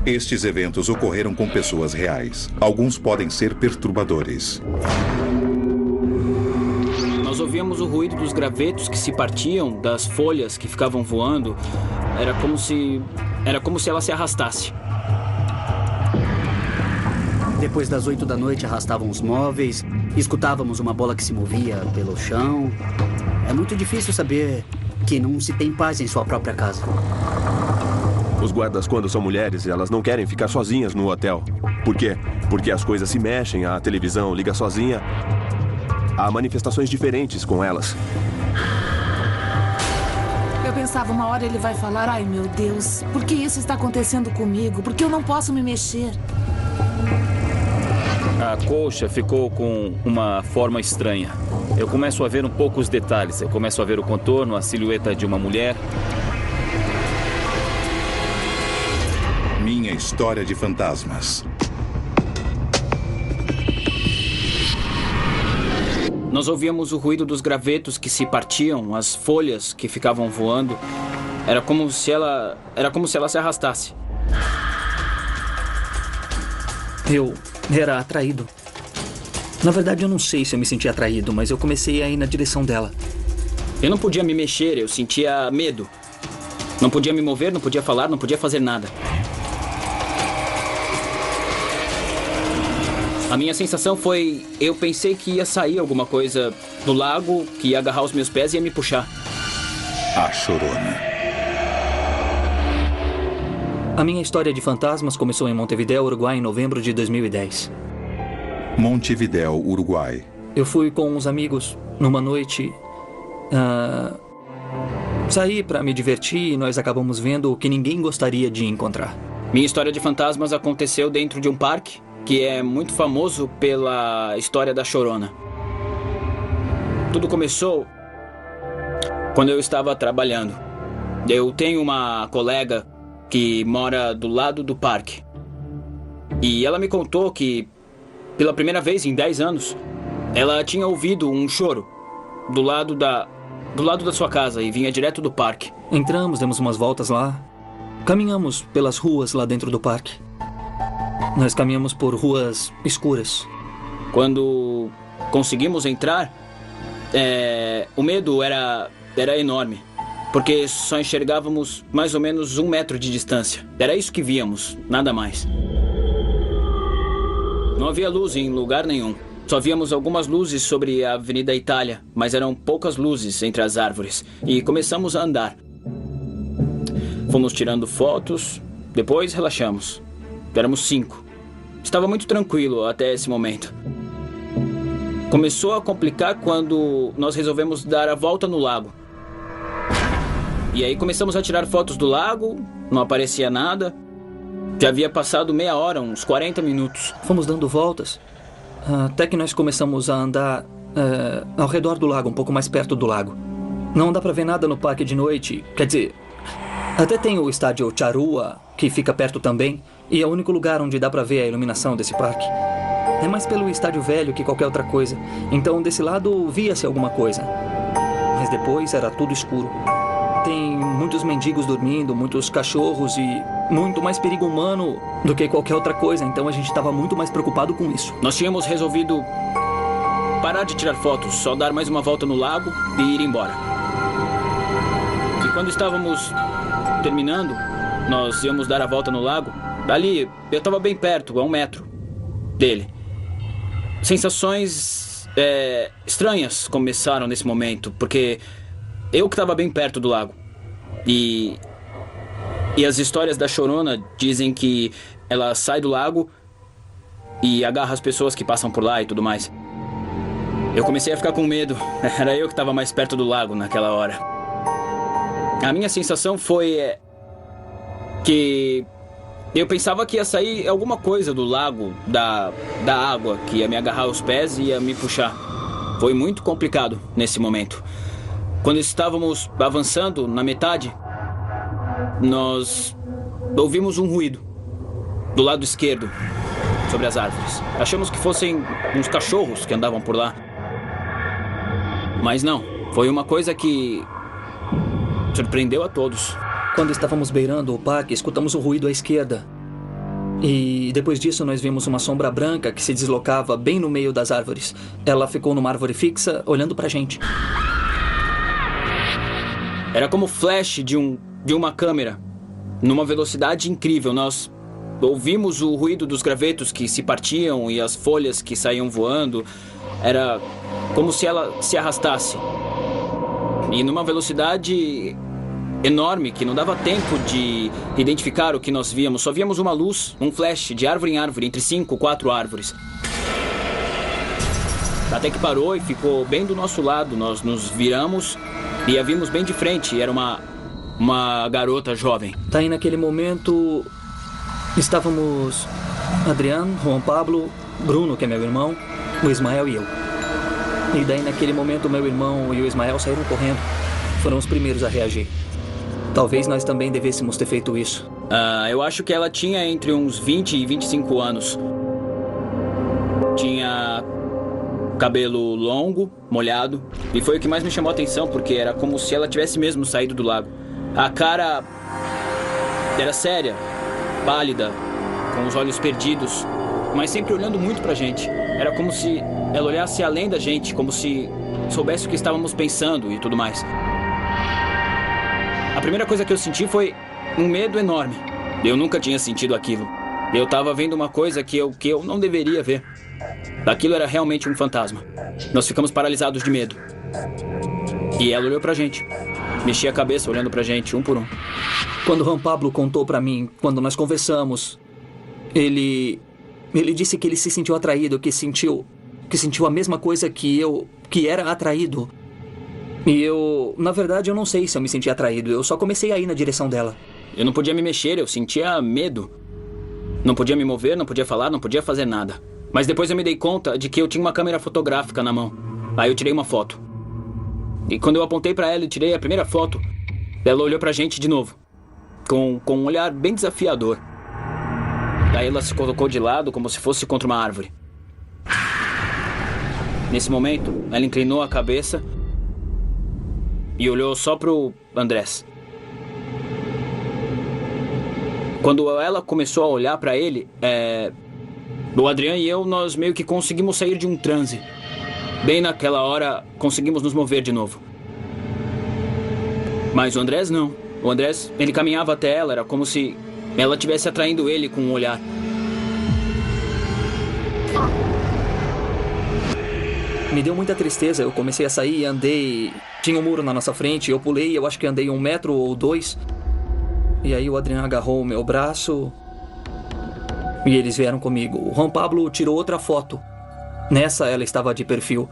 Estes eventos ocorreram com pessoas reais. Alguns podem ser perturbadores. Nós ouvíamos o ruído dos gravetos que se partiam, das folhas que ficavam voando. Era como se ela se arrastasse. Depois das 8 da noite, arrastavam os móveis. Escutávamos uma bola que se movia pelo chão. É muito difícil saber que não se tem paz em sua própria casa. Os guardas, quando são mulheres, elas não querem ficar sozinhas no hotel. Por quê? Porque as coisas se mexem, a televisão liga sozinha. Há manifestações diferentes com elas. Eu pensava, uma hora ele vai falar, ai meu Deus, por que isso está acontecendo comigo? Por que eu não posso me mexer? A colcha ficou com uma forma estranha. Eu começo a ver um pouco os detalhes. Eu começo a ver o contorno, a silhueta de uma mulher. Minha história de fantasmas. Nós ouvíamos o ruído dos gravetos que se partiam, as folhas que ficavam voando. Era como se ela se arrastasse. Eu era atraído. Na verdade, eu não sei se eu me sentia atraído, mas eu comecei a ir na direção dela. Eu não podia me mexer, eu sentia medo. Não podia me mover, não podia falar, não podia fazer nada. A minha sensação foi... Eu pensei que ia sair alguma coisa do lago, que ia agarrar os meus pés e ia me puxar. A Chorona. A minha história de fantasmas começou em Montevideo, Uruguai, em novembro de 2010. Montevideo, Uruguai. Eu fui com uns amigos numa noite... saí pra me divertir e nós acabamos vendo o que ninguém gostaria de encontrar. Minha história de fantasmas aconteceu dentro de um parque que é muito famoso pela história da Chorona. Tudo começou quando eu estava trabalhando. Eu tenho uma colega que mora do lado do parque. E ela me contou que, pela primeira vez em 10 anos, ela tinha ouvido um choro do lado da sua casa e vinha direto do parque. Entramos, demos umas voltas lá. Caminhamos pelas ruas lá dentro do parque. Nós caminhamos por ruas escuras. Quando conseguimos entrar, o medo era enorme. Porque só enxergávamos mais ou menos 1 metro de distância. Era isso que víamos, nada mais. Não havia luz em lugar nenhum. Só víamos algumas luzes sobre a Avenida Itália, mas eram poucas luzes entre as árvores. E começamos a andar. Fomos tirando fotos, depois relaxamos. Éramos 5. Estava muito tranquilo até esse momento. Começou a complicar quando nós resolvemos dar a volta no lago. E aí começamos a tirar fotos do lago, não aparecia nada. Já havia passado meia hora, uns 40 minutos. Fomos dando voltas, até que nós começamos a andar ao redor do lago, um pouco mais perto do lago. Não dá pra ver nada no parque de noite, quer dizer... Até tem o estádio Charrúa, que fica perto também, e é o único lugar onde dá pra ver a iluminação desse parque. É mais pelo estádio velho que qualquer outra coisa, então desse lado via-se alguma coisa. Mas depois era tudo escuro. Tem muitos mendigos dormindo, muitos cachorros e muito mais perigo humano do que qualquer outra coisa, então a gente estava muito mais preocupado com isso. Nós tínhamos resolvido parar de tirar fotos, só dar mais uma volta no lago e ir embora. E quando estávamos terminando, nós íamos dar a volta no lago. Dali, eu estava bem perto, a 1 metro dele. Sensações estranhas começaram nesse momento, porque eu que estava bem perto do lago. E as histórias da Chorona dizem que ela sai do lago e agarra as pessoas que passam por lá e tudo mais. Eu comecei a ficar com medo. Era eu que estava mais perto do lago naquela hora. A minha sensação foi que eu pensava que ia sair alguma coisa do lago, da água, que ia me agarrar os pés e ia me puxar. Foi muito complicado nesse momento. Quando estávamos avançando na metade, nós ouvimos um ruído do lado esquerdo, sobre as árvores. Achamos que fossem uns cachorros que andavam por lá. Mas não, foi uma coisa que surpreendeu a todos. Quando estávamos beirando o parque, escutamos um ruído à esquerda. E depois disso nós vimos uma sombra branca que se deslocava bem no meio das árvores. Ela ficou numa árvore fixa, olhando pra gente. Era como o flash de uma câmera, numa velocidade incrível. Nós ouvimos o ruído dos gravetos que se partiam e as folhas que saíam voando. Era como se ela se arrastasse. E numa velocidade enorme, que não dava tempo de identificar o que nós víamos. Só víamos uma luz, um flash de árvore em árvore, entre 5, 4 árvores. Até que parou e ficou bem do nosso lado. Nós nos viramos e a vimos bem de frente. Era uma garota jovem. Daí naquele momento estávamos Adriano, Juan Pablo, Bruno, que é meu irmão, o Ismael e eu. E daí naquele momento meu irmão e o Ismael saíram correndo. Foram os primeiros a reagir. Talvez nós também devêssemos ter feito isso. Eu acho que ela tinha entre uns 20 e 25 anos. Tinha cabelo longo, molhado. E foi o que mais me chamou a atenção, porque era como se ela tivesse mesmo saído do lago. A cara era séria, pálida, com os olhos perdidos, mas sempre olhando muito pra gente. Era como se ela olhasse além da gente, como se soubesse o que estávamos pensando e tudo mais. A primeira coisa que eu senti foi um medo enorme. Eu nunca tinha sentido aquilo. Eu estava vendo uma coisa que eu não deveria ver. Aquilo era realmente um fantasma. Nós ficamos paralisados de medo. E ela olhou pra gente. Mexia a cabeça olhando pra gente, um por um. Quando Juan Pablo contou pra mim, quando nós conversamos, ele disse que ele se sentiu atraído, que sentiu a mesma coisa que eu, que era atraído. E na verdade, eu não sei se eu me senti atraído. Eu só comecei a ir na direção dela. Eu não podia me mexer, eu sentia medo. Não podia me mover, não podia falar, não podia fazer nada. Mas depois eu me dei conta de que eu tinha uma câmera fotográfica na mão. Aí eu tirei uma foto. E quando eu apontei pra ela e tirei a primeira foto, ela olhou pra gente de novo. Com um olhar bem desafiador. Daí ela se colocou de lado como se fosse contra uma árvore. Nesse momento, ela inclinou a cabeça e olhou só pro Andrés. Quando ela começou a olhar pra ele, o Adriano e eu, nós meio que conseguimos sair de um transe. Bem naquela hora, conseguimos nos mover de novo. Mas o Andrés não. O Andrés, ele caminhava até ela, era como se ela estivesse atraindo ele com um olhar. Me deu muita tristeza, eu comecei a sair e andei. Tinha um muro na nossa frente, eu pulei, eu acho que andei 1 metro ou 2. E aí o Adriano agarrou o meu braço e eles vieram comigo. O Juan Pablo tirou outra foto. Nessa ela estava de perfil.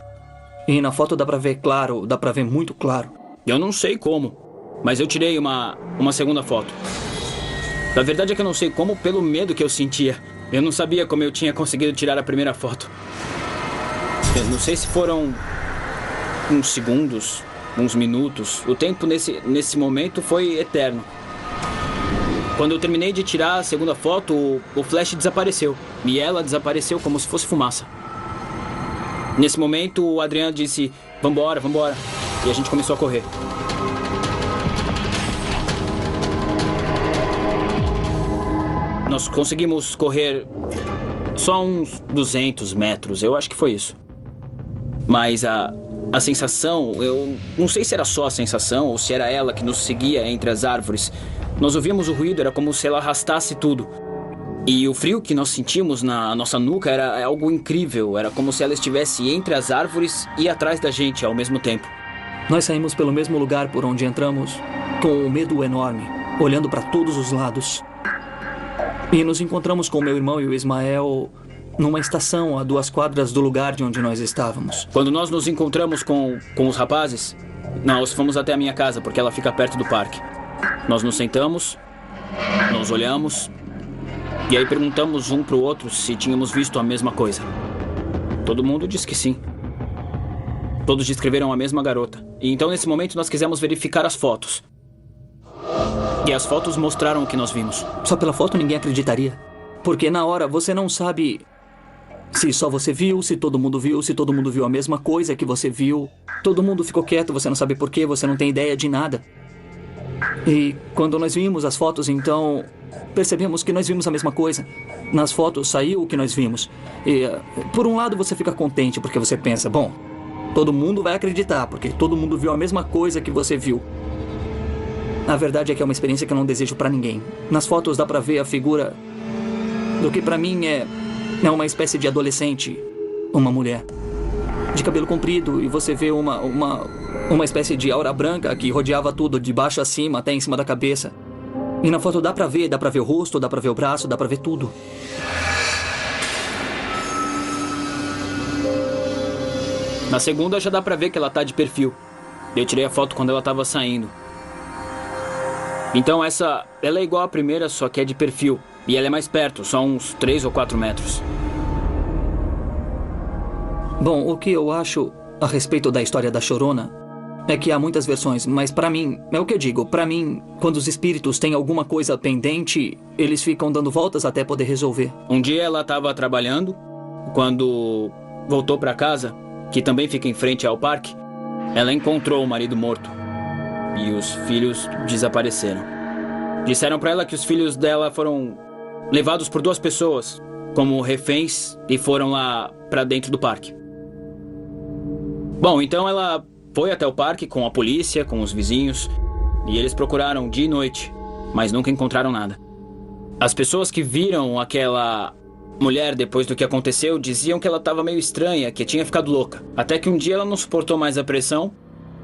E na foto dá pra ver claro, dá pra ver muito claro. Eu não sei como, mas eu tirei uma segunda foto. A verdade é que eu não sei como, pelo medo que eu sentia. Eu não sabia como eu tinha conseguido tirar a primeira foto. Eu não sei se foram uns segundos, uns minutos. O tempo nesse momento foi eterno. Quando eu terminei de tirar a segunda foto, o flash desapareceu. E ela desapareceu como se fosse fumaça. Nesse momento, o Adriano disse, vambora, vambora. E a gente começou a correr. Nós conseguimos correr só uns 200 metros, eu acho que foi isso. Mas a sensação, eu não sei se era só a sensação ou se era ela que nos seguia entre as árvores. Nós ouvíamos o ruído, era como se ela arrastasse tudo. E o frio que nós sentimos na nossa nuca era algo incrível. Era como se ela estivesse entre as árvores e atrás da gente ao mesmo tempo. Nós saímos pelo mesmo lugar por onde entramos, com um medo enorme, olhando para todos os lados. E nos encontramos com meu irmão e o Ismael numa estação a 2 quadras do lugar de onde nós estávamos. Quando nós nos encontramos com os rapazes, nós fomos até a minha casa, porque ela fica perto do parque. Nós nos sentamos, nós olhamos, e aí perguntamos um pro outro se tínhamos visto a mesma coisa. Todo mundo disse que sim. Todos descreveram a mesma garota. E então, nesse momento, nós quisemos verificar as fotos. E as fotos mostraram o que nós vimos. Só pela foto ninguém acreditaria. Porque na hora você não sabe se só você viu, se todo mundo viu a mesma coisa que você viu. Todo mundo ficou quieto, você não sabe por quê, você não tem ideia de nada. E quando nós vimos as fotos, então, percebemos que nós vimos a mesma coisa. Nas fotos saiu o que nós vimos. E, por um lado, você fica contente, porque você pensa, bom, todo mundo vai acreditar, porque todo mundo viu a mesma coisa que você viu. A verdade é que é uma experiência que eu não desejo pra ninguém. Nas fotos dá pra ver a figura do que pra mim é uma espécie de adolescente, uma mulher de cabelo comprido, e você vê uma espécie de aura branca que rodeava tudo, de baixo a cima, até em cima da cabeça. E na foto dá pra ver o rosto, dá pra ver o braço, dá pra ver tudo. Na segunda já dá pra ver que ela tá de perfil. Eu tirei a foto quando ela tava saindo. Então ela é igual à primeira, só que é de perfil. E ela é mais perto, só uns 3 ou 4 metros. Bom, o que eu acho a respeito da história da Chorona é que há muitas versões, mas pra mim, é o que eu digo, pra mim, quando os espíritos têm alguma coisa pendente, eles ficam dando voltas até poder resolver. Um dia ela tava trabalhando, quando voltou pra casa, que também fica em frente ao parque, ela encontrou o marido morto. E os filhos desapareceram. Disseram pra ela que os filhos dela foram levados por 2 pessoas como reféns e foram lá pra dentro do parque. Bom, então ela foi até o parque com a polícia, com os vizinhos, e eles procuraram dia e noite, mas nunca encontraram nada. As pessoas que viram aquela mulher depois do que aconteceu diziam que ela estava meio estranha, que tinha ficado louca. Até que um dia ela não suportou mais a pressão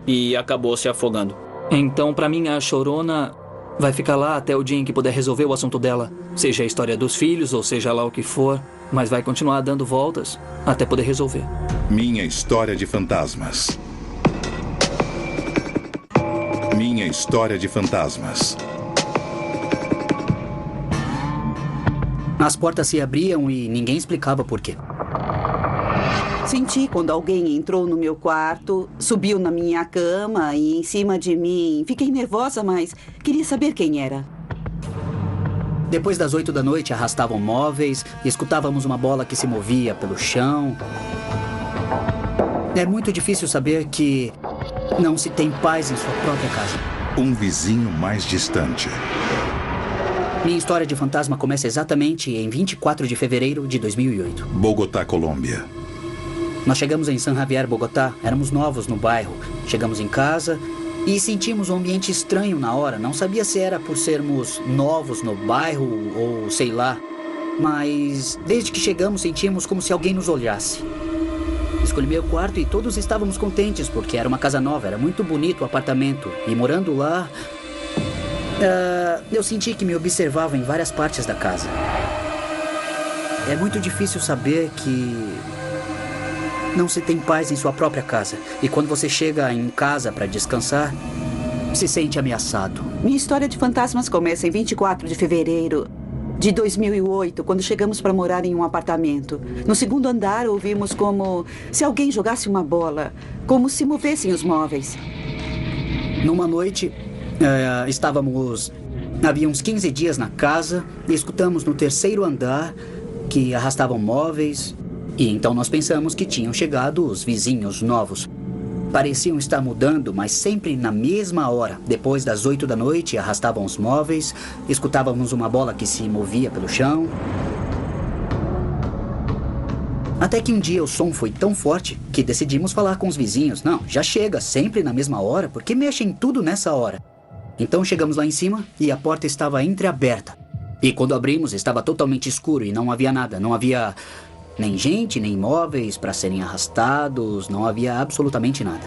e acabou se afogando. Então, pra mim, a Chorona vai ficar lá até o dia em que puder resolver o assunto dela. Seja a história dos filhos, ou seja lá o que for. Mas vai continuar dando voltas até poder resolver. Minha história de fantasmas. Minha história de fantasmas. As portas se abriam e ninguém explicava por quê. Senti quando alguém entrou no meu quarto, subiu na minha cama e em cima de mim. Fiquei nervosa, mas queria saber quem era. Depois das 8 da noite, arrastavam móveis e escutávamos uma bola que se movia pelo chão. É muito difícil saber que não se tem paz em sua própria casa. Um vizinho mais distante. Minha história de fantasma começa exatamente em 24 de fevereiro de 2008. Bogotá, Colômbia. Nós chegamos em San Javier, Bogotá. Éramos novos no bairro. Chegamos em casa e sentimos um ambiente estranho na hora. Não sabia se era por sermos novos no bairro ou sei lá. Mas desde que chegamos sentimos como se alguém nos olhasse. Escolhi meu quarto e todos estávamos contentes porque era uma casa nova. Era muito bonito o apartamento. E morando lá, eu senti que me observava em várias partes da casa. É muito difícil saber que não se tem paz em sua própria casa. E quando você chega em casa para descansar, se sente ameaçado. Minha história de fantasmas começa em 24 de fevereiro de 2008, quando chegamos para morar em um apartamento. No segundo andar, ouvimos como se alguém jogasse uma bola, como se movessem os móveis. Numa noite, havia uns 15 dias na casa e escutamos no terceiro andar que arrastavam móveis. E então nós pensamos que tinham chegado os vizinhos novos. Pareciam estar mudando, mas sempre na mesma hora. Depois das 8 da noite, arrastavam os móveis, escutávamos uma bola que se movia pelo chão. Até que um dia o som foi tão forte que decidimos falar com os vizinhos. Não, já chega, sempre na mesma hora, porque mexem tudo nessa hora. Então chegamos lá em cima e a porta estava entreaberta. E quando abrimos, estava totalmente escuro e não havia nada, não havia nem gente, nem móveis para serem arrastados, não havia absolutamente nada.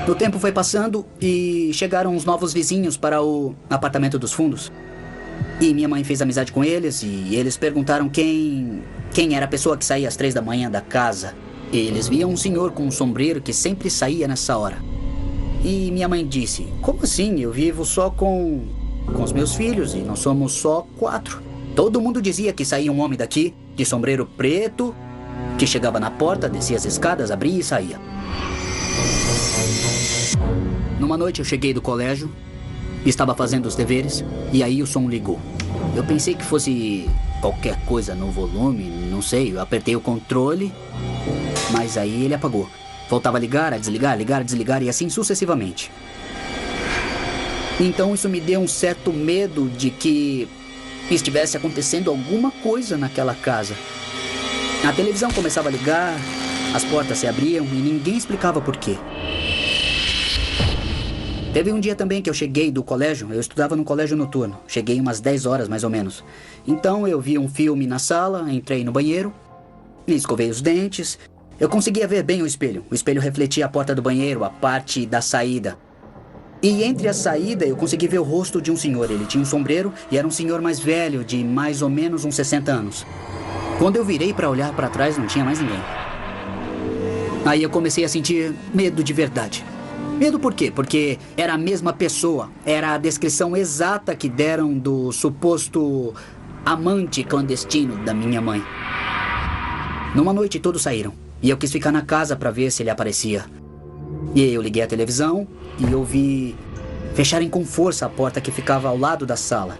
O tempo foi passando e chegaram os novos vizinhos para o apartamento dos fundos. E minha mãe fez amizade com eles e eles perguntaram quem era a pessoa que saía às 3 da manhã da casa. E eles viam um senhor com um sombreiro que sempre saía nessa hora. E minha mãe disse, como assim? Eu vivo só com os meus filhos e nós somos só 4. Todo mundo dizia que saía um homem daqui, de sombreiro preto, que chegava na porta, descia as escadas, abria e saía. Numa noite eu cheguei do colégio, estava fazendo os deveres, e aí o som ligou. Eu pensei que fosse qualquer coisa no volume, não sei, eu apertei o controle, mas aí ele apagou. Voltava a ligar, a desligar, ligar, desligar e assim sucessivamente. Então isso me deu um certo medo de que estivesse acontecendo alguma coisa naquela casa. A televisão começava a ligar, as portas se abriam e ninguém explicava por quê. Teve um dia também que eu cheguei do colégio, eu estudava no colégio noturno. Cheguei umas 10 horas mais ou menos. Então eu vi um filme na sala, entrei no banheiro, escovei os dentes. Eu conseguia ver bem o espelho. O espelho refletia a porta do banheiro, a parte da saída. E entre a saída eu consegui ver o rosto de um senhor. Ele tinha um sombreiro e era um senhor mais velho, de mais ou menos uns 60 anos. Quando eu virei para olhar para trás, não tinha mais ninguém. Aí eu comecei a sentir medo de verdade. Medo por quê? Porque era a mesma pessoa. Era a descrição exata que deram do suposto amante clandestino da minha mãe. Numa noite todos saíram. E eu quis ficar na casa para ver se ele aparecia. E eu liguei a televisão e ouvi fecharem com força a porta que ficava ao lado da sala.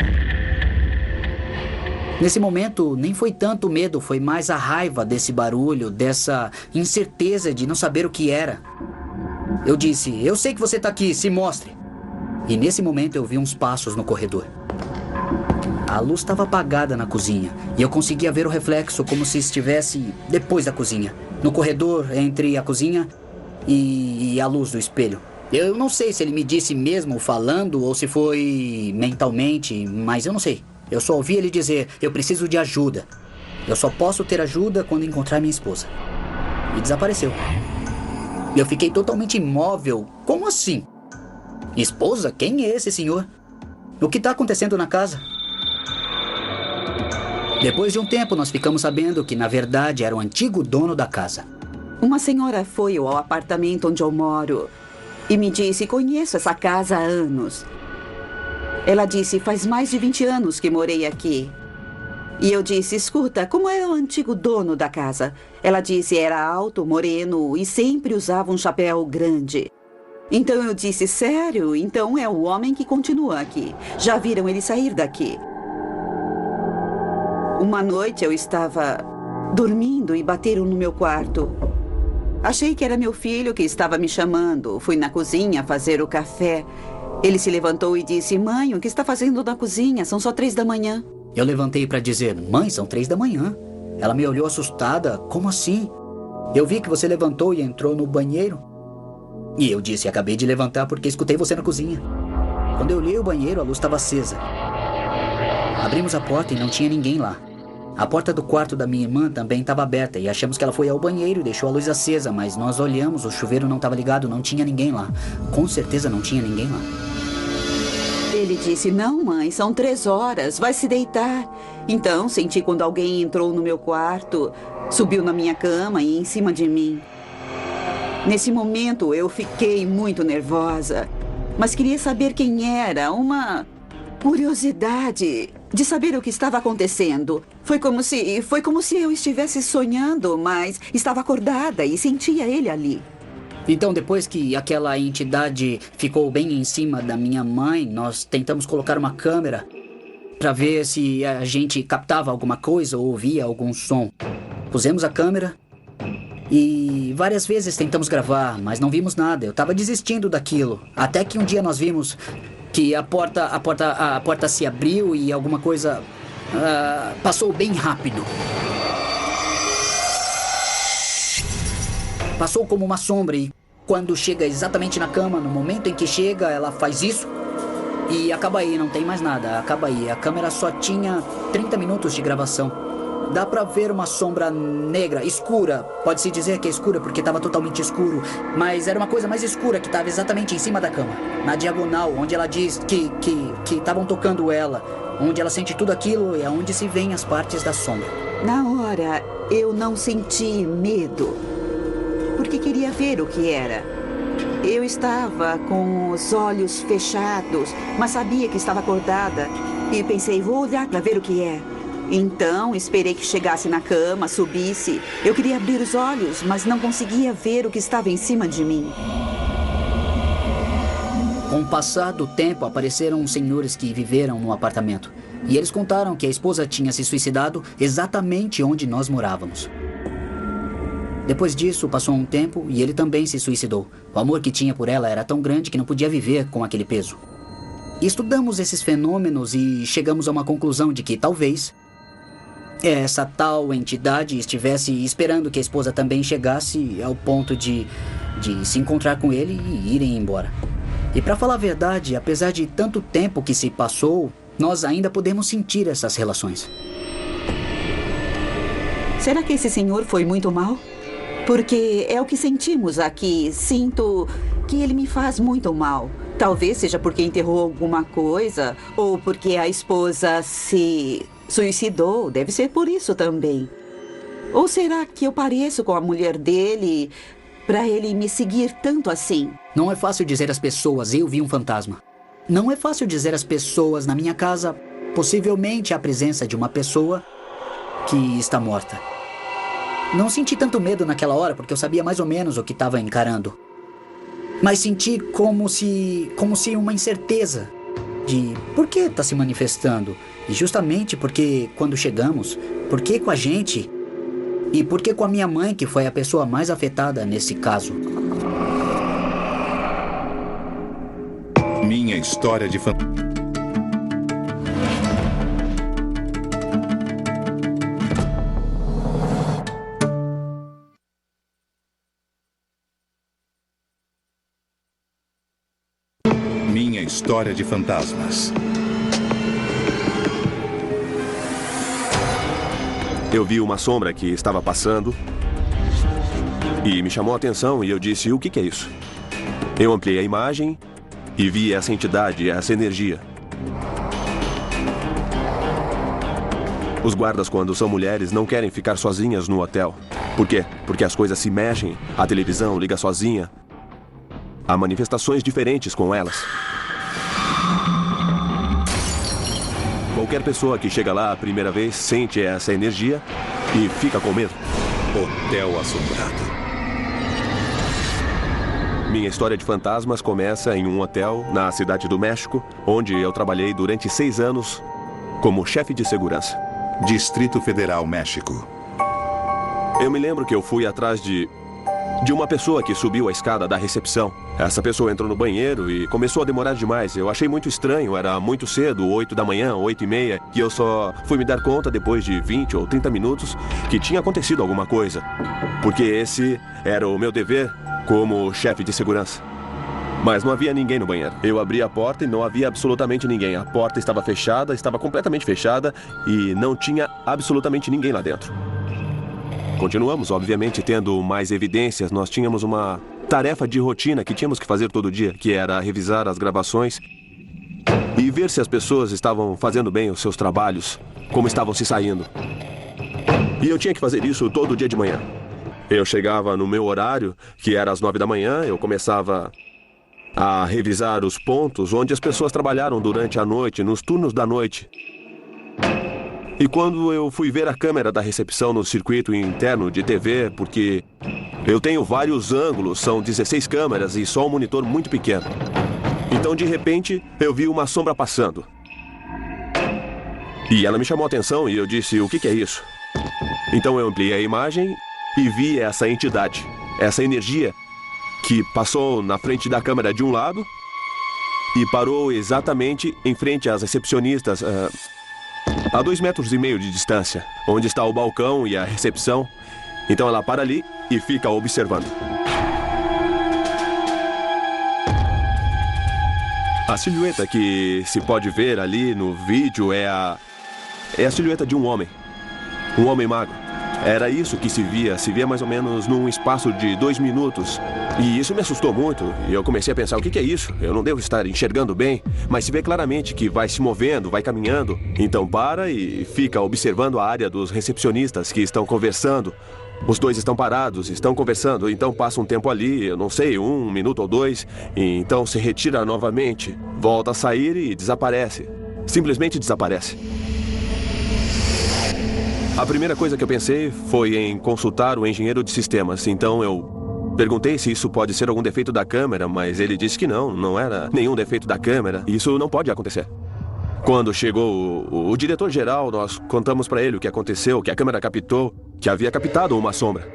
Nesse momento, nem foi tanto o medo, foi mais a raiva desse barulho, dessa incerteza de não saber o que era. Eu disse, eu sei que você está aqui, se mostre. E nesse momento eu vi uns passos no corredor. A luz estava apagada na cozinha e eu conseguia ver o reflexo como se estivesse depois da cozinha, no corredor entre a cozinha e a luz do espelho. Eu não sei se ele me disse mesmo falando ou se foi mentalmente, mas eu não sei. Eu só ouvi ele dizer, eu preciso de ajuda. Eu só posso ter ajuda quando encontrar minha esposa. E desapareceu. Eu fiquei totalmente imóvel. Como assim? Esposa? Quem é esse senhor? O que está acontecendo na casa? Depois de um tempo, nós ficamos sabendo que, na verdade, era o antigo dono da casa. Uma senhora foi ao apartamento onde eu moro e me disse, conheço essa casa há anos. Ela disse, faz mais de 20 anos que morei aqui. E eu disse, escuta, como é o antigo dono da casa? Ela disse, era alto, moreno e sempre usava um chapéu grande. Então eu disse, sério? Então é o homem que continua aqui. Já viram ele sair daqui? Uma noite eu estava dormindo e bateram no meu quarto. Achei que era meu filho que estava me chamando. Fui na cozinha fazer o café. Ele se levantou e disse, mãe, o que está fazendo na cozinha? São só 3 da manhã. Eu levantei para dizer, mãe, são 3 da manhã. Ela me olhou assustada, como assim? Eu vi que você levantou e entrou no banheiro. E eu disse, acabei de levantar porque escutei você na cozinha. Quando eu olhei o banheiro, a luz estava acesa. Abrimos a porta e não tinha ninguém lá. A porta do quarto da minha irmã também estava aberta e achamos que ela foi ao banheiro e deixou a luz acesa, mas nós olhamos, o chuveiro não estava ligado, não tinha ninguém lá. Com certeza não tinha ninguém lá. Ele disse, não, mãe, são 3 horas, vai se deitar. Então, senti quando alguém entrou no meu quarto, subiu na minha cama e em cima de mim. Nesse momento, eu fiquei muito nervosa, mas queria saber quem era, uma curiosidade de saber o que estava acontecendo. Foi como se eu estivesse sonhando, mas estava acordada e sentia ele ali. Então, depois que aquela entidade ficou bem em cima da minha mãe, nós tentamos colocar uma câmera para ver se a gente captava alguma coisa ou ouvia algum som. Pusemos a câmera e várias vezes tentamos gravar, mas não vimos nada. Eu estava desistindo daquilo. Até que um dia nós vimos que a porta se abriu e alguma coisa passou bem rápido. Passou como uma sombra e quando chega exatamente na cama, no momento em que chega, ela faz isso e acaba aí, não tem mais nada, acaba aí. A câmera só tinha 30 minutos de gravação. Dá pra ver uma sombra negra, escura. Pode-se dizer que é escura porque estava totalmente escuro, mas era uma coisa mais escura que estava exatamente em cima da cama, na diagonal, onde ela diz que estavam tocando ela, onde ela sente tudo aquilo e é onde se vêem as partes da sombra. Na hora, eu não senti medo, porque queria ver o que era. Eu estava com os olhos fechados, mas sabia que estava acordada e pensei, vou olhar para ver o que é. Então, esperei que chegasse na cama, subisse. Eu queria abrir os olhos, mas não conseguia ver o que estava em cima de mim. Com o passar do tempo, apareceram uns senhores que viveram no apartamento. E eles contaram que a esposa tinha se suicidado exatamente onde nós morávamos. Depois disso, passou um tempo e ele também se suicidou. O amor que tinha por ela era tão grande que não podia viver com aquele peso. Estudamos esses fenômenos e chegamos a uma conclusão de que talvez essa tal entidade estivesse esperando que a esposa também chegasse ao ponto de se encontrar com ele e irem embora. E para falar a verdade, apesar de tanto tempo que se passou, nós ainda podemos sentir essas relações. Será que esse senhor foi muito mal? Porque é o que sentimos aqui. Sinto que ele me faz muito mal. Talvez seja porque enterrou alguma coisa ou porque a esposa se suicidou. Deve ser por isso também. Ou será que eu pareço com a mulher dele para ele me seguir tanto assim? Não é fácil dizer às pessoas, eu vi um fantasma. Não é fácil dizer às pessoas, na minha casa, possivelmente a presença de uma pessoa que está morta. Não senti tanto medo naquela hora, porque eu sabia mais ou menos o que estava encarando. Mas senti como se uma incerteza de por que está se manifestando. E justamente porque quando chegamos, por que com a gente? E por que com a minha mãe, que foi a pessoa mais afetada nesse caso? Minha história de fantasma. Minha história de fantasmas. Eu vi uma sombra que estava passando e me chamou a atenção e eu disse, o que é isso? Eu ampliei a imagem e vi essa entidade, essa energia. Os guardas, quando são mulheres, não querem ficar sozinhas no hotel. Por quê? Porque as coisas se mexem, a televisão liga sozinha. Há manifestações diferentes com elas. Qualquer pessoa que chega lá a primeira vez sente essa energia e fica com medo. Hotel assombrado. Minha história de fantasmas começa em um hotel na cidade do México, onde eu trabalhei durante 6 anos como chefe de segurança. Distrito Federal, México. Eu me lembro que eu fui atrás de uma pessoa que subiu a escada da recepção. Essa pessoa entrou no banheiro e começou a demorar demais. Eu achei muito estranho, era muito cedo, 8 da manhã, 8h30, e eu só fui me dar conta depois de 20 ou 30 minutos que tinha acontecido alguma coisa. Porque esse era o meu dever como chefe de segurança. Mas não havia ninguém no banheiro. Eu abri a porta e não havia absolutamente ninguém. A porta estava fechada, estava completamente fechada e não tinha absolutamente ninguém lá dentro. Continuamos, obviamente, tendo mais evidências. Nós tínhamos uma tarefa de rotina que tínhamos que fazer todo dia, que era revisar as gravações e ver se as pessoas estavam fazendo bem os seus trabalhos, como estavam se saindo. E eu tinha que fazer isso todo dia de manhã. Eu chegava no meu horário, que era às 9 da manhã, eu começava a revisar os pontos onde as pessoas trabalharam durante a noite, nos turnos da noite. E quando eu fui ver a câmera da recepção no circuito interno de TV, porque eu tenho vários ângulos, são 16 câmeras e só um monitor muito pequeno. Então, de repente, eu vi uma sombra passando. E ela me chamou a atenção e eu disse, o que é isso? Então eu ampliei a imagem e vi essa entidade, essa energia que passou na frente da câmera de um lado e parou exatamente em frente às recepcionistas, a 2,5 metros de distância, onde está o balcão e a recepção. Então ela para ali e fica observando. A silhueta que se pode ver ali no vídeo é a silhueta de um homem magro. Era isso que se via mais ou menos num espaço de 2 minutos. E isso me assustou muito, e eu comecei a pensar, o que é isso? Eu não devo estar enxergando bem, mas se vê claramente que vai se movendo, vai caminhando. Então para e fica observando a área dos recepcionistas que estão conversando. Os dois estão parados, estão conversando, então passa um tempo ali, eu não sei, 1 minuto ou 2, e então se retira novamente, volta a sair e desaparece. Simplesmente desaparece. A primeira coisa que eu pensei foi em consultar o engenheiro de sistemas, então eu perguntei se isso pode ser algum defeito da câmera, mas ele disse que não era nenhum defeito da câmera, isso não pode acontecer. Quando chegou o diretor-geral, nós contamos para ele o que aconteceu, que a câmera captou, que havia captado uma sombra.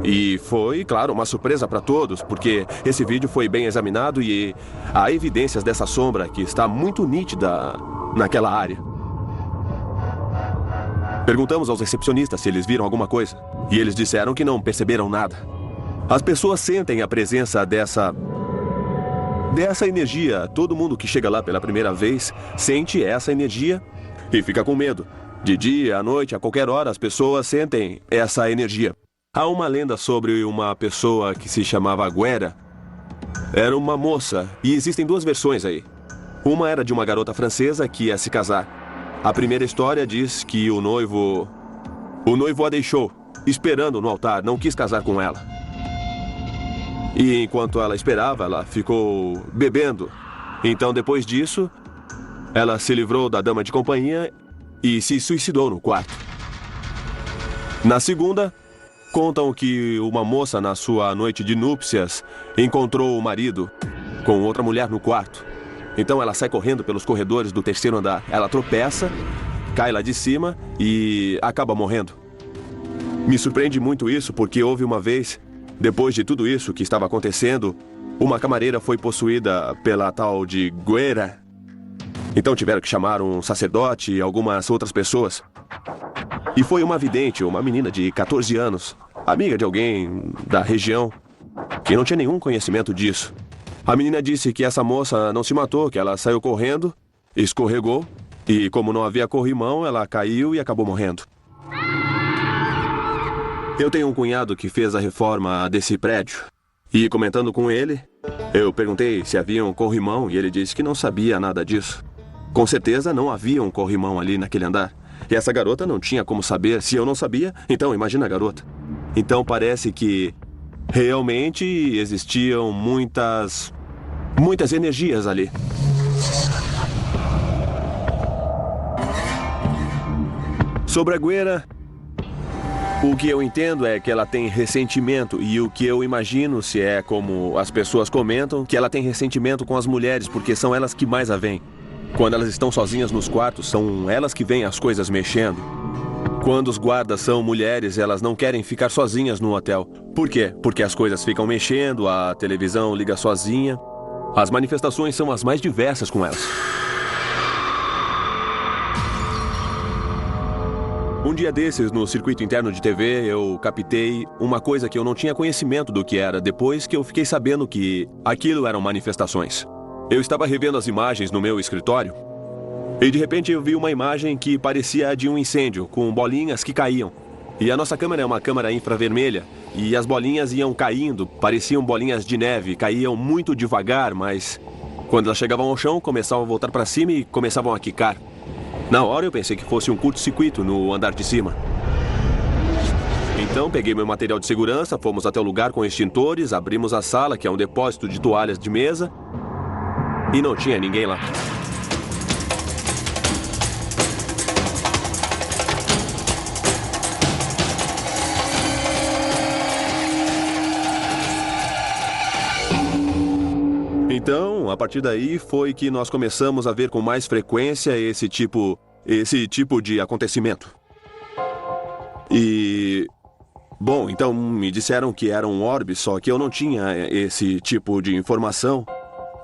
E foi, claro, uma surpresa para todos, porque esse vídeo foi bem examinado e há evidências dessa sombra que está muito nítida naquela área. Perguntamos aos recepcionistas se eles viram alguma coisa, e eles disseram que não perceberam nada. As pessoas sentem a presença dessa energia. Todo mundo que chega lá pela primeira vez sente essa energia e fica com medo. De dia, à noite, a qualquer hora, as pessoas sentem essa energia. Há uma lenda sobre uma pessoa que se chamava Guera. Era uma moça, e existem duas versões aí. Uma era de uma garota francesa que ia se casar. A primeira história diz que o noivo a deixou, esperando no altar, não quis casar com ela. E enquanto ela esperava, ela ficou bebendo. Então, depois disso, ela se livrou da dama de companhia e se suicidou no quarto. Na segunda, contam que uma moça, na sua noite de núpcias, encontrou o marido com outra mulher no quarto. Então, ela sai correndo pelos corredores do terceiro andar. Ela tropeça, cai lá de cima e acaba morrendo. Me surpreende muito isso, porque houve uma vez, depois de tudo isso que estava acontecendo, uma camareira foi possuída pela tal de Guera. Então tiveram que chamar um sacerdote e algumas outras pessoas. E foi uma vidente, uma menina de 14 anos, amiga de alguém da região, que não tinha nenhum conhecimento disso. A menina disse que essa moça não se matou, que ela saiu correndo, escorregou, e como não havia corrimão, ela caiu e acabou morrendo. Eu tenho um cunhado que fez a reforma desse prédio. E comentando com ele, eu perguntei se havia um corrimão e ele disse que não sabia nada disso. Com certeza não havia um corrimão ali naquele andar. E essa garota não tinha como saber. Se eu não sabia, então imagina a garota. Então parece que realmente existiam muitas energias ali. Sobre a Guera, o que eu entendo é que ela tem ressentimento, e o que eu imagino, se é como as pessoas comentam, que ela tem ressentimento com as mulheres, porque são elas que mais a veem. Quando elas estão sozinhas nos quartos, são elas que veem as coisas mexendo. Quando os guardas são mulheres, elas não querem ficar sozinhas no hotel. Por quê? Porque as coisas ficam mexendo, a televisão liga sozinha. As manifestações são as mais diversas com elas. Um dia desses, no circuito interno de TV, eu captei uma coisa que eu não tinha conhecimento do que era, depois que eu fiquei sabendo que aquilo eram manifestações. Eu estava revendo as imagens no meu escritório e de repente eu vi uma imagem que parecia de um incêndio, com bolinhas que caíam. E a nossa câmera é uma câmera infravermelha e as bolinhas iam caindo, pareciam bolinhas de neve, caíam muito devagar, mas quando elas chegavam ao chão, começavam a voltar para cima e começavam a quicar. Na hora eu pensei que fosse um curto-circuito no andar de cima. Então peguei meu material de segurança, fomos até o lugar com extintores, abrimos a sala, que é um depósito de toalhas de mesa, e não tinha ninguém lá. Então, a partir daí foi que nós começamos a ver com mais frequência esse tipo de acontecimento. E... bom, então me disseram que era um orbe, só que eu não tinha esse tipo de informação.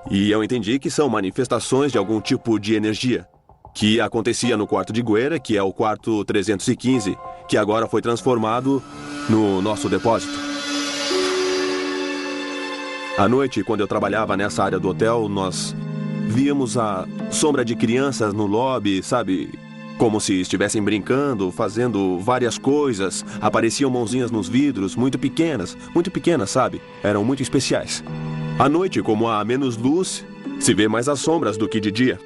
E eu entendi que são manifestações de algum tipo de energia que acontecia no quarto de Guera, que é o quarto 315, que agora foi transformado no nosso depósito. À noite, quando eu trabalhava nessa área do hotel, nós víamos a sombra de crianças no lobby, sabe? Como se estivessem brincando, fazendo várias coisas. Apareciam mãozinhas nos vidros, muito pequenas, sabe? Eram muito especiais. À noite, como há menos luz, se vê mais as sombras do que de dia.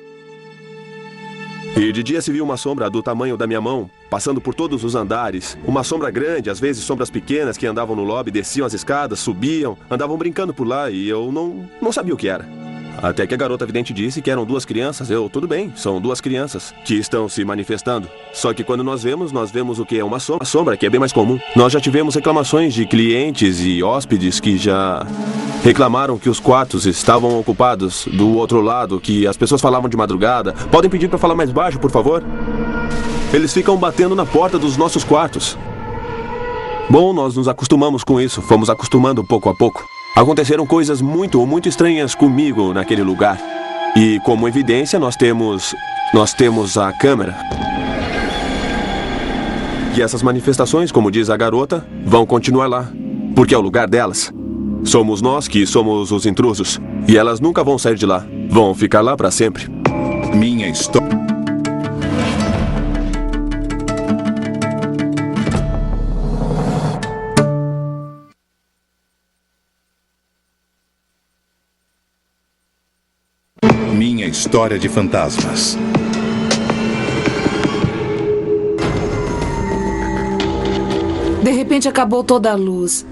E de dia se viu uma sombra do tamanho da minha mão, passando por todos os andares. Uma sombra grande, às vezes sombras pequenas que andavam no lobby, desciam as escadas, subiam, andavam brincando por lá e eu não sabia o que era. Até que a garota vidente disse que eram duas crianças. Tudo bem, são duas crianças que estão se manifestando. Só que quando nós vemos o que é uma sombra. A sombra, que é bem mais comum. Nós já tivemos reclamações de clientes e hóspedes que já reclamaram que os quartos estavam ocupados do outro lado, que as pessoas falavam de madrugada. Podem pedir para falar mais baixo, por favor? Eles ficam batendo na porta dos nossos quartos. Bom, nós nos acostumamos com isso. Fomos acostumando pouco a pouco. Aconteceram coisas muito estranhas comigo naquele lugar. E como evidência, nós temos a câmera. E essas manifestações, como diz a garota, vão continuar lá. Porque é o lugar delas. Somos nós que somos os intrusos. E elas nunca vão sair de lá. Vão ficar lá para sempre. Minha história. Minha história de fantasmas. De repente acabou toda a luz.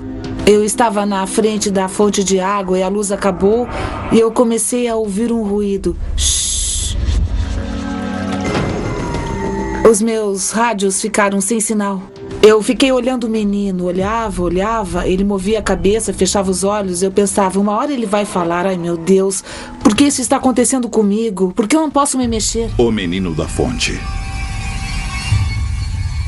Eu estava na frente da fonte de água e a luz acabou e eu comecei a ouvir um ruído. Shhh. Os meus rádios ficaram sem sinal. Eu fiquei olhando o menino, olhava, ele movia a cabeça, fechava os olhos. Eu pensava, uma hora ele vai falar, ai meu Deus, por que isso está acontecendo comigo? Por que eu não posso me mexer? O menino da fonte.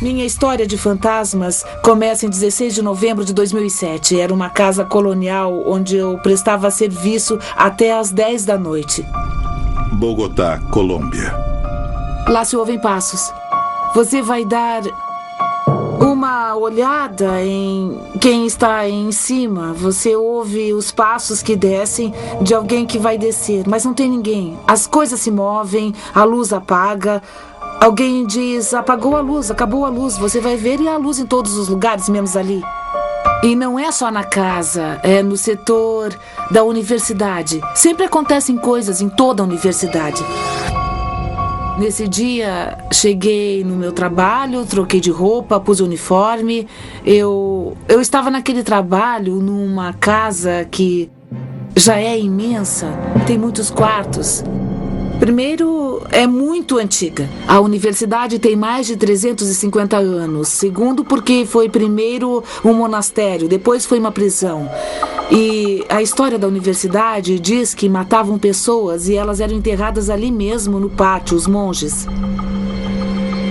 Minha história de fantasmas começa em 16 de novembro de 2007. Era uma casa colonial onde eu prestava serviço até às 10 da noite. Bogotá, Colômbia. Lá se ouvem passos. Você vai dar uma olhada em quem está em cima. Você ouve os passos que descem de alguém que vai descer, mas não tem ninguém. As coisas se movem, a luz apaga. Alguém diz, apagou a luz, acabou a luz. Você vai ver e há luz em todos os lugares, menos ali. E não é só na casa, é no setor da universidade. Sempre acontecem coisas em toda a universidade. Nesse dia, cheguei no meu trabalho, troquei de roupa, pus o uniforme. Eu estava naquele trabalho numa casa que já é imensa, tem muitos quartos. Primeiro, é muito antiga. A universidade tem mais de 350 anos. Segundo, porque foi primeiro um monastério, depois foi uma prisão. E a história da universidade diz que matavam pessoas e elas eram enterradas ali mesmo no pátio, os monges.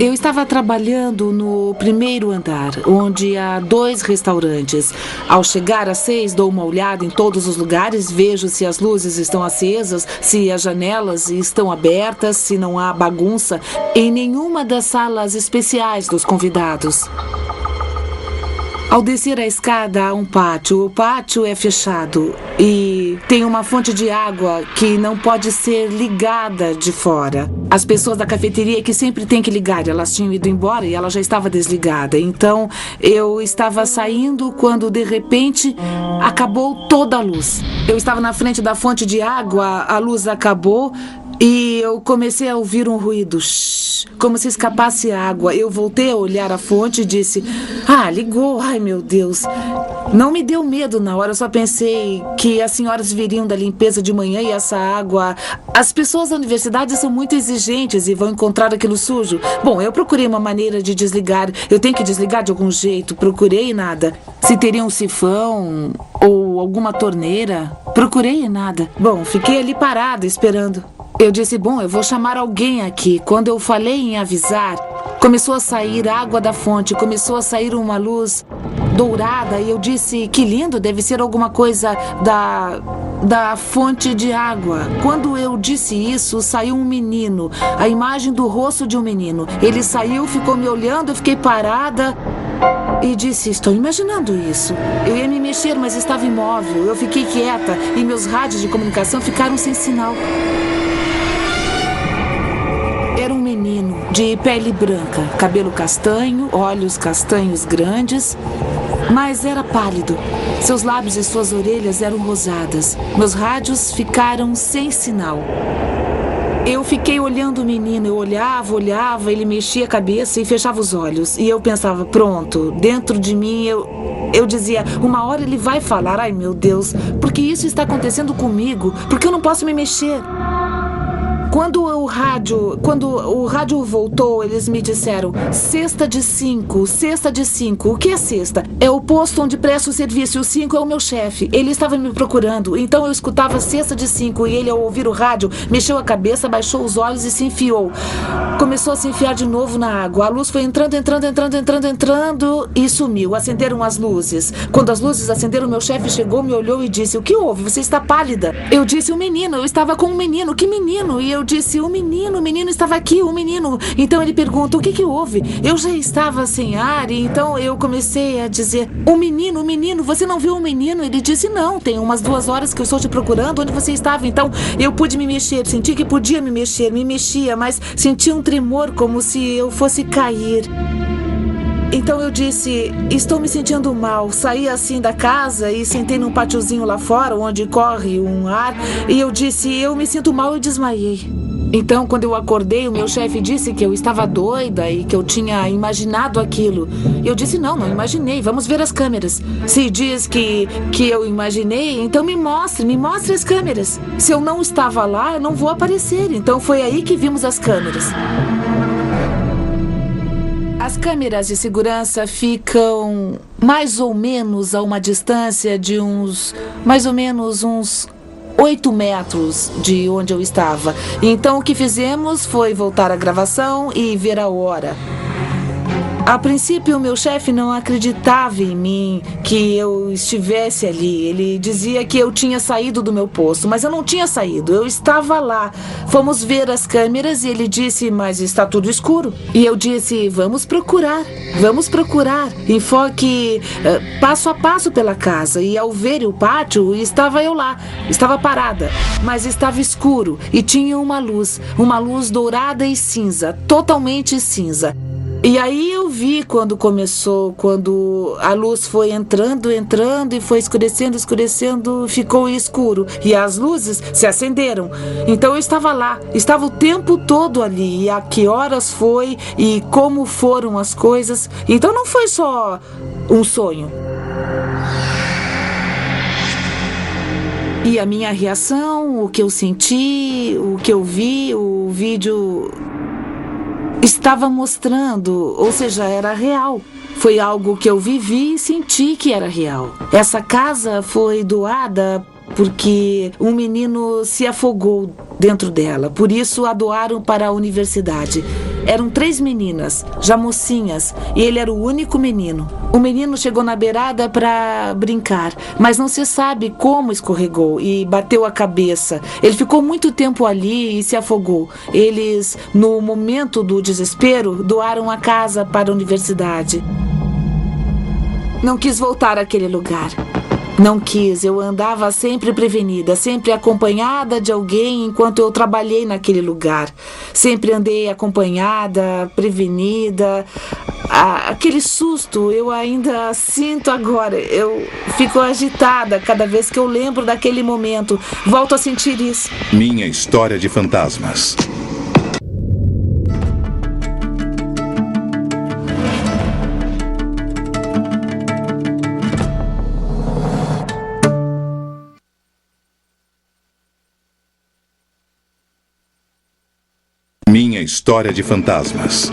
Eu estava trabalhando no primeiro andar, onde há 2 restaurantes. Ao chegar às 6, dou uma olhada em todos os lugares, vejo se as luzes estão acesas, se as janelas estão abertas, se não há bagunça em nenhuma das salas especiais dos convidados. Ao descer a escada há um pátio. O pátio é fechado e tem uma fonte de água que não pode ser ligada de fora. As pessoas da cafeteria que sempre têm que ligar, elas tinham ido embora e ela já estava desligada. Então eu estava saindo quando de repente acabou toda a luz. Eu estava na frente da fonte de água, a luz acabou e eu comecei a ouvir um ruído. Como se escapasse água. Eu voltei a olhar a fonte e disse, ligou, ai meu Deus. Não me deu medo na hora, eu só pensei que as senhoras viriam da limpeza de manhã e essa água... As pessoas da universidade são muito exigentes e vão encontrar aquilo sujo. Bom, eu procurei uma maneira de desligar, eu tenho que desligar de algum jeito, procurei e nada. Se teria um sifão ou alguma torneira, procurei e nada. Bom, fiquei ali parada esperando. Eu disse, eu vou chamar alguém aqui. Quando eu falei em avisar, começou a sair água da fonte, começou a sair uma luz dourada e eu disse, que lindo, deve ser alguma coisa da fonte de água. Quando eu disse isso, saiu um menino, a imagem do rosto de um menino. Ele saiu, ficou me olhando, eu fiquei parada e disse, estou imaginando isso. Eu ia me mexer, mas estava imóvel. Eu fiquei quieta e meus rádios de comunicação ficaram sem sinal. Era um menino de pele branca, cabelo castanho, olhos castanhos grandes, mas era pálido. Seus lábios e suas orelhas eram rosadas. Meus rádios ficaram sem sinal. Eu fiquei olhando o menino, eu olhava, ele mexia a cabeça e fechava os olhos. E eu pensava, pronto, dentro de mim eu dizia, uma hora ele vai falar, ai meu Deus, por que isso está acontecendo comigo? Por que eu não posso me mexer? Quando o rádio voltou, eles me disseram: cesta de 5, cesta de 5. O que é cesta? É o posto onde presto o serviço. O 5 é o meu chefe. Ele estava me procurando. Então eu escutava cesta de 5 e ele, ao ouvir o rádio, mexeu a cabeça, baixou os olhos e se enfiou. Começou a se enfiar de novo na água. A luz foi entrando e sumiu. Acenderam as luzes. Quando as luzes acenderam, meu chefe chegou, me olhou e disse: o que houve? Você está pálida. Eu disse: o menino. Eu estava com um menino. Que menino? E eu disse: o menino estava aqui, o menino. Então ele pergunta: o que houve? Eu já estava sem ar e então eu comecei a dizer: o menino, você não viu o menino? Ele disse: não, tem umas 2 horas que eu estou te procurando, onde você estava? Então eu pude me mexer, senti que podia me mexer, me mexia, mas senti um tremor como se eu fosse cair. Então eu disse: estou me sentindo mal. Saí assim da casa e sentei num pátiozinho lá fora, onde corre um ar, e eu disse: eu me sinto mal e desmaiei. Então, quando eu acordei, o meu chefe disse que eu estava doida e que eu tinha imaginado aquilo. Eu disse: não imaginei, vamos ver as câmeras. Se diz que eu imaginei, então me mostre as câmeras. Se eu não estava lá, eu não vou aparecer. Então foi aí que vimos as câmeras. As câmeras de segurança ficam mais ou menos a uma distância de mais ou menos uns 8 metros de onde eu estava. Então o que fizemos foi voltar à gravação e ver a hora. A princípio, o meu chefe não acreditava em mim, que eu estivesse ali. Ele dizia que eu tinha saído do meu posto, mas eu não tinha saído, eu estava lá. Fomos ver as câmeras e ele disse: mas está tudo escuro. E eu disse: vamos procurar. Enfoque passo a passo pela casa. E ao ver o pátio, estava eu lá, estava parada, mas estava escuro e tinha uma luz dourada e cinza, totalmente cinza. E aí eu vi quando a luz foi entrando e foi escurecendo, ficou escuro. E as luzes se acenderam. Então eu estava lá, estava o tempo todo ali. E a que horas foi e como foram as coisas. Então não foi só um sonho. E a minha reação, o que eu senti, o que eu vi, o vídeo estava mostrando, ou seja, era real. Foi algo que eu vivi e senti que era real. Essa casa foi doada porque um menino se afogou dentro dela. Por isso a doaram para a universidade. Eram 3 meninas, já mocinhas, e ele era o único menino. O menino chegou na beirada para brincar, mas não se sabe como escorregou e bateu a cabeça. Ele ficou muito tempo ali e se afogou. Eles, no momento do desespero, doaram a casa para a universidade. Não quis voltar àquele lugar. Não quis, eu andava sempre prevenida, sempre acompanhada de alguém enquanto eu trabalhei naquele lugar. Sempre andei acompanhada, prevenida. Aquele susto eu ainda sinto agora. Eu fico agitada cada vez que eu lembro daquele momento. Volto a sentir isso. Minha história de fantasmas. Minha história de fantasmas.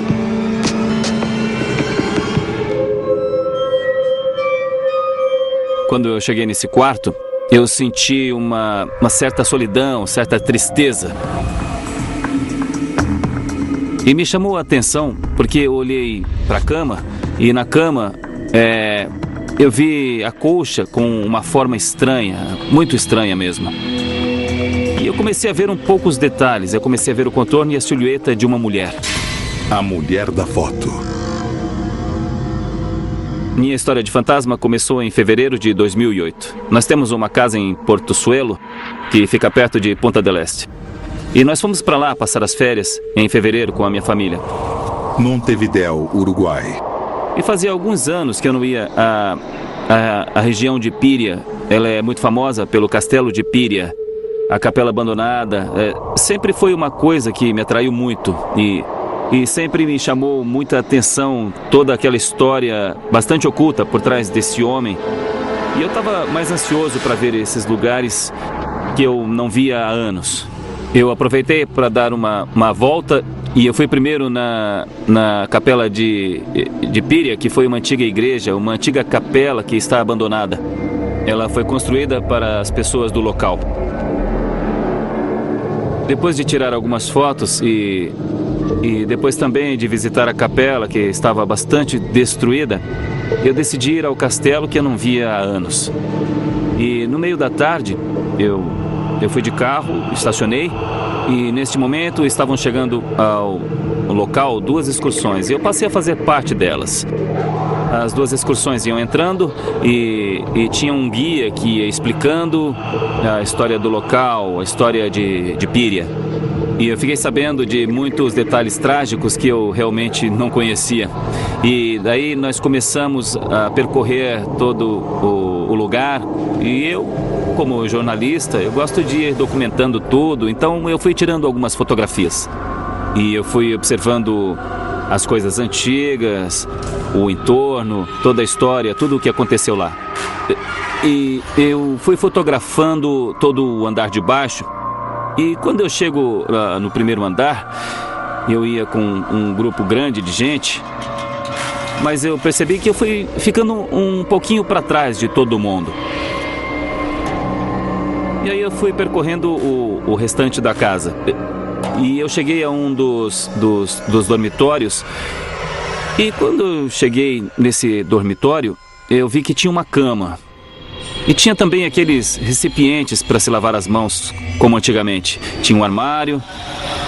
Quando eu cheguei nesse quarto, eu senti uma certa solidão, certa tristeza. E me chamou a atenção porque eu olhei para a cama e na cama eu vi a colcha com uma forma estranha, muito estranha mesmo. E eu comecei a ver um pouco os detalhes. Eu comecei a ver o contorno e a silhueta de uma mulher. A mulher da foto. Minha história de fantasma começou em fevereiro de 2008. Nós temos uma casa em Porto Suelo, que fica perto de Ponta del Este. E nós fomos para lá passar as férias em fevereiro com a minha família. Montevidéu, Uruguai. E fazia alguns anos que eu não ia à região de Píria. Ela é muito famosa pelo castelo de Píria. A capela abandonada sempre foi uma coisa que me atraiu muito e sempre me chamou muita atenção toda aquela história bastante oculta por trás desse homem. E eu estava mais ansioso para ver esses lugares que eu não via há anos. eu aproveitei para dar uma volta e eu fui primeiro na capela de Píria, que foi uma antiga igreja, uma antiga capela que está abandonada. Ela foi construída para as pessoas do local. Depois de tirar algumas fotos e depois também de visitar a capela, que estava bastante destruída, eu decidi ir ao castelo que eu não via há anos. E no meio da tarde, eu fui de carro, estacionei, e neste momento estavam chegando ao local 2 excursões. E eu passei a fazer parte delas. As 2 excursões iam entrando e tinha um guia que ia explicando a história do local, a história de Píria. E eu fiquei sabendo de muitos detalhes trágicos que eu realmente não conhecia. E daí nós começamos a percorrer todo o lugar. E eu, como jornalista, eu gosto de ir documentando tudo. Então eu fui tirando algumas fotografias. E eu fui observando as coisas antigas, o entorno, toda a história, tudo o que aconteceu lá. E eu fui fotografando todo o andar de baixo. E quando eu chego no primeiro andar, eu ia com um grupo grande de gente, mas eu percebi que eu fui ficando um pouquinho para trás de todo mundo. E aí eu fui percorrendo o restante da casa. E eu cheguei a um dos dormitórios. E quando eu cheguei nesse dormitório, eu vi que tinha uma cama. E tinha também aqueles recipientes para se lavar as mãos, como antigamente. Tinha um armário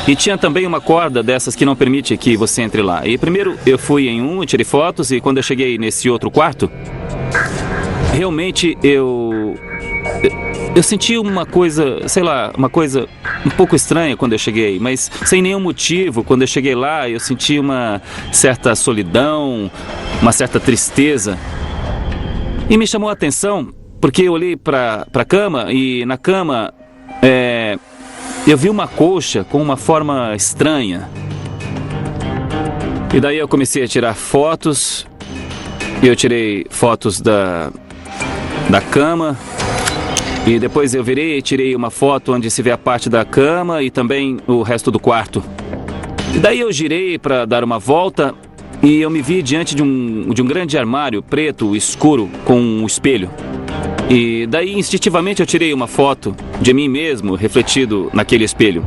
e tinha também uma corda dessas que não permite que você entre lá. E primeiro eu fui em um, tirei fotos, e quando eu cheguei nesse outro quarto, realmente eu senti uma coisa, sei lá, uma coisa um pouco estranha quando eu cheguei, mas sem nenhum motivo. Quando eu cheguei lá, eu senti uma certa solidão, uma certa tristeza. E me chamou a atenção porque eu olhei para a cama e na cama eu vi uma colcha com uma forma estranha. E daí eu comecei a tirar fotos. Eu tirei fotos da cama. E depois eu virei e tirei uma foto onde se vê a parte da cama e também o resto do quarto. E daí eu girei para dar uma volta e eu me vi diante de um grande armário preto, escuro, com um espelho. E daí, instintivamente, eu tirei uma foto de mim mesmo, refletido naquele espelho.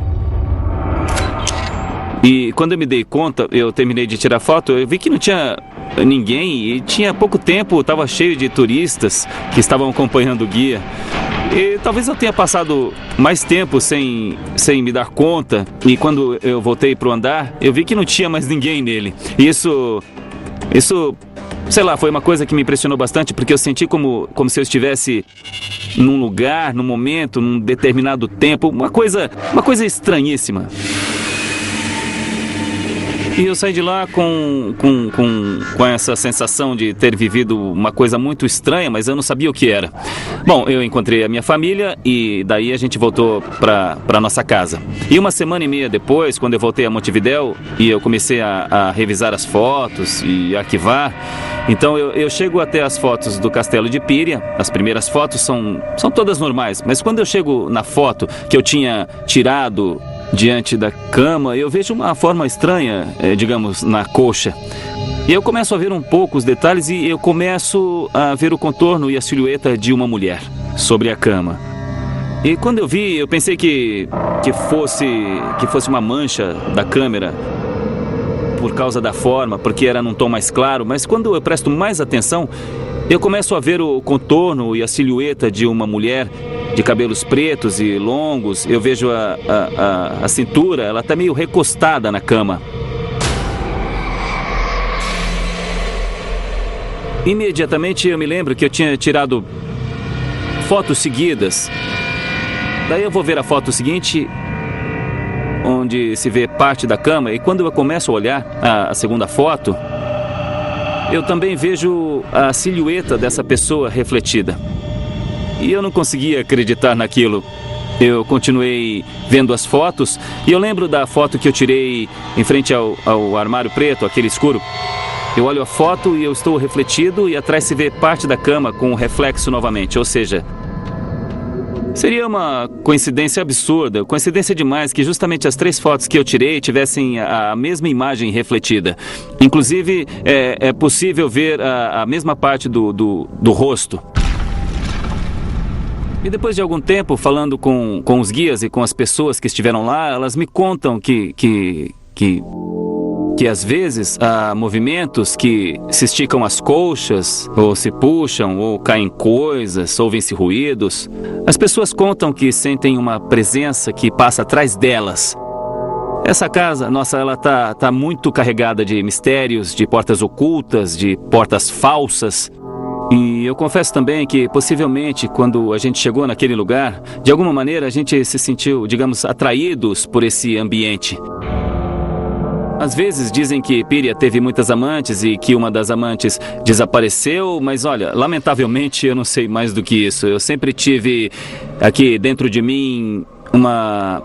E quando eu me dei conta, eu terminei de tirar foto, eu vi que não tinha ninguém e tinha pouco tempo, estava cheio de turistas que estavam acompanhando o guia. E talvez eu tenha passado mais tempo sem me dar conta. E quando eu voltei para o andar, eu vi que não tinha mais ninguém nele. E isso, sei lá, foi uma coisa que me impressionou bastante, porque eu senti como se eu estivesse num lugar, num momento, num determinado tempo, uma coisa estranhíssima. E eu saí de lá com essa sensação de ter vivido uma coisa muito estranha, mas eu não sabia o que era. Bom, eu encontrei a minha família e daí a gente voltou para nossa casa. E 1 semana e meia depois, quando eu voltei a Montevidéu e eu comecei a revisar as fotos e arquivar, então eu chego até as fotos do Castelo de Píria. As primeiras fotos são todas normais, mas quando eu chego na foto que eu tinha tirado diante da cama, eu vejo uma forma estranha, digamos, na coxa. E eu começo a ver um pouco os detalhes e eu começo a ver o contorno e a silhueta de uma mulher sobre a cama. E quando eu vi, eu pensei que fosse uma mancha da câmera por causa da forma, porque era num tom mais claro, mas quando eu presto mais atenção, eu começo a ver o contorno e a silhueta de uma mulher de cabelos pretos e longos. Eu vejo a cintura, ela está meio recostada na cama. Imediatamente eu me lembro que eu tinha tirado fotos seguidas. Daí eu vou ver a foto seguinte, onde se vê parte da cama, e quando eu começo a olhar a segunda foto, eu também vejo a silhueta dessa pessoa refletida. E eu não conseguia acreditar naquilo. Eu continuei vendo as fotos e eu lembro da foto que eu tirei em frente ao armário preto, aquele escuro. Eu olho a foto e eu estou refletido e atrás se vê parte da cama com o reflexo novamente. Ou seja, Seria uma coincidência absurda, coincidência demais que justamente as 3 fotos que eu tirei tivessem a mesma imagem refletida. Inclusive, é possível ver a mesma parte do rosto. E depois de algum tempo, falando com os guias e com as pessoas que estiveram lá, elas me contam que às vezes há movimentos que se esticam as colchas, ou se puxam, ou caem coisas, ouvem-se ruídos. As pessoas contam que sentem uma presença que passa atrás delas. Essa casa, nossa, ela tá muito carregada de mistérios, de portas ocultas, de portas falsas. E eu confesso também que, possivelmente, quando a gente chegou naquele lugar, de alguma maneira a gente se sentiu, digamos, atraídos por esse ambiente. Às vezes dizem que Píria teve muitas amantes e que uma das amantes desapareceu, mas olha, lamentavelmente eu não sei mais do que isso. Eu sempre tive aqui dentro de mim uma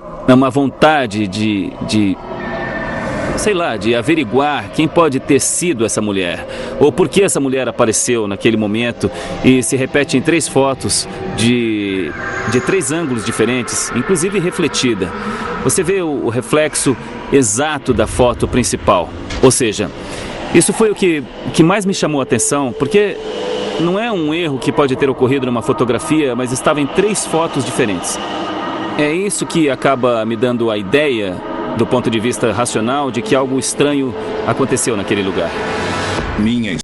vontade de averiguar quem pode ter sido essa mulher, ou por que essa mulher apareceu naquele momento e se repete em 3 fotos de 3 ângulos diferentes, inclusive refletida. Você vê o reflexo exato da foto principal. Ou seja, isso foi o que mais me chamou a atenção, porque não é um erro que pode ter ocorrido numa fotografia, mas estava em 3 fotos diferentes. É isso que acaba me dando a ideia, do ponto de vista racional, de que algo estranho aconteceu naquele lugar. Minha